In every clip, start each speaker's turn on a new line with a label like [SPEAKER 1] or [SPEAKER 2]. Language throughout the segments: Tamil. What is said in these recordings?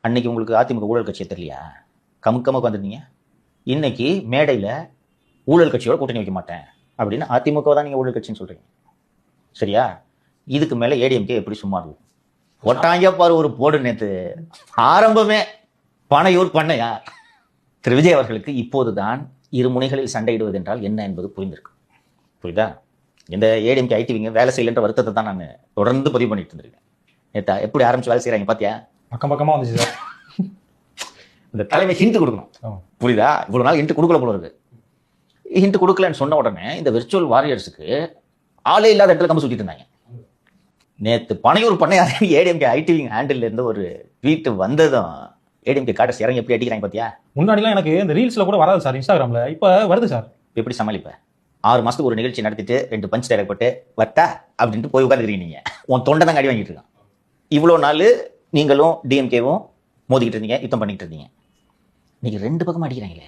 [SPEAKER 1] அன்னைக்கு உங்களுக்கு அதிமுக ஊழல் கட்சியை தெரியலையா? கமுக்கமாக வந்துருந்தீங்க. இன்னைக்கு மேடையில் ஊழல் கட்சியோட கூட்டணி வைக்க மாட்டேன் அப்படின்னு அதிமுக தான் நீங்கள் ஊழல் கட்சின்னு சொல்கிறீங்க. சரியா? இதுக்கு மேலே ஏடிஎம்கே எப்படி சும்மா இருக்கும்? ஒட்டாங்க பாரு ஒரு போடு. நேற்று ஆரம்பமே பனையூர் பண்ணையா. திரு விஜய் அவர்களுக்கு இப்போதுதான் இரு முனைகளில் சண்டையிடுவது என்றால் என்ன என்பது புரிந்திருக்கு. புரியுதா? இந்த ஏடிஎம்கே ஐடிவிங்க வேலை செய்யலன்ற வருத்தத்தை தான் நான் தொடர்ந்து பதிவு பண்ணிட்டு இருந்திருக்கேன். நேத்தா எப்படி ஆரம்பிச்சு வேலை செய்யறாங்க பாத்தியா?
[SPEAKER 2] பக்கம் பக்கமா வந்துச்சு சார்.
[SPEAKER 1] இந்த தலைமை ஹிண்ட் கொடுக்கணும். புரியுதா? இவ்வளவு நாள் ஹிண்ட் கொடுக்கல போல இருக்கு. ஹிண்ட் கொடுக்கலன்னு சொன்ன உடனே இந்த விர்ச்சுவல் வாரியர்ஸுக்கு ஆளே இல்லாத இடத்துல கம்பு சுத்திட்டு இருந்தாங்க. நேற்று பனையூர் பண்ணையா ஏடிஎம்கே ஐடிவிங் ஹேண்டில் இருந்து ஒரு ட்வீட் வந்ததும் ஏடிஎம்கே காட்டஸ் இறங்கி எப்படி அடிக்கிறாங்க பாத்தியா?
[SPEAKER 2] முன்னாடிலாம் எனக்கு இந்த ரீல்ஸ்ல கூட வராது சார், இன்ஸ்டாகிராம்ல இப்ப வருது சார்.
[SPEAKER 1] எப்படி சமாளிப்ப? 6 மாசத்துக்கு ஒரு நிகழ்ச்சி நடத்திட்டு 2 பஞ்ச் டைலாக் போட்டு வட்டா அப்படின்ட்டு போய் உட்காந்துக்கிறீங்க. நீங்க உன் தொண்டை தான் அடி வாங்கிட்டு இருக்கான். இவ்வளோ நாள் நீங்களும் டிஎம்கேவும் மோதிக்கிட்டு இருந்தீங்க, யுத்தம் பண்ணிக்கிட்டு இருந்தீங்க. இன்னைக்கு 2 பக்கமும் அடிக்கிறாங்களே,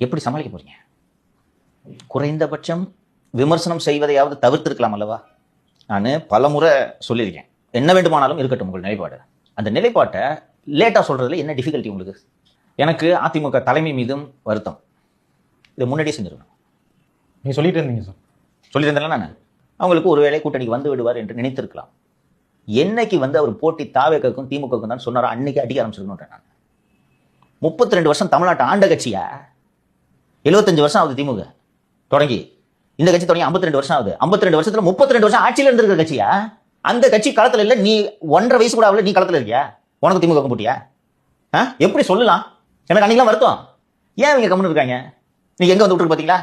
[SPEAKER 1] எப்படி சமாளிக்க போறீங்க? குறைந்தபட்சம் விமர்சனம் செய்வதையாவது தவிர்த்திருக்கலாம் அல்லவா? நான் பல முறை சொல்லியிருக்கேன், என்ன வேண்டுமானாலும் இருக்கட்டும் உங்கள் நிலைப்பாடு. அந்த நிலைப்பாட்டை லேட்டாக சொல்றதுல என்ன டிஃபிகல்ட்டி உங்களுக்கு? எனக்கு அதிமுக தலைமை மீதும் வருத்தம். இதை முன்னாடியே செஞ்சிருக்கணும்.
[SPEAKER 2] நீங்க சொல்லிட்டு இருந்தீங்க சார்.
[SPEAKER 1] சொல்லியிருந்தேன் நான். அவங்களுக்கு ஒரு வேளை கூட்டணிக்கு வந்து விடுவார் என்று நினைத்திருக்கலாம். என்னைக்கு வந்து அவர் போட்டி தாவேக்கும் திமுகவுக்கும் தான் சொன்னாரோ அன்னைக்கு அடிக்க ஆரம்பிச்சிருக்கணும். நான் 32 வருஷம் தமிழ்நாட்டை ஆண்ட கட்சியா? 75 வருஷம் ஆகுது திமுக தொடங்கி. இந்த கட்சி தொடங்கி 52 வருஷம் ஆகுது. 52 வருஷத்துல 32 வருஷம் ஆட்சியில் இருந்திருக்கிற கட்சியா? அந்த கட்சி களத்துல இல்ல. நீ 1.5 வயசு கூட ஆகல, நீ களத்துல இருக்கியா? உனக்கு திமுக போட்டியா? எப்படி சொல்லலாம்? எனக்கு அன்னைக்கெல்லாம் வருத்தம். ஏன் இவங்க கம்முன்னு இருக்காங்க? நீங்க எங்க வந்து விட்டுருக்கு பாத்தீங்களா?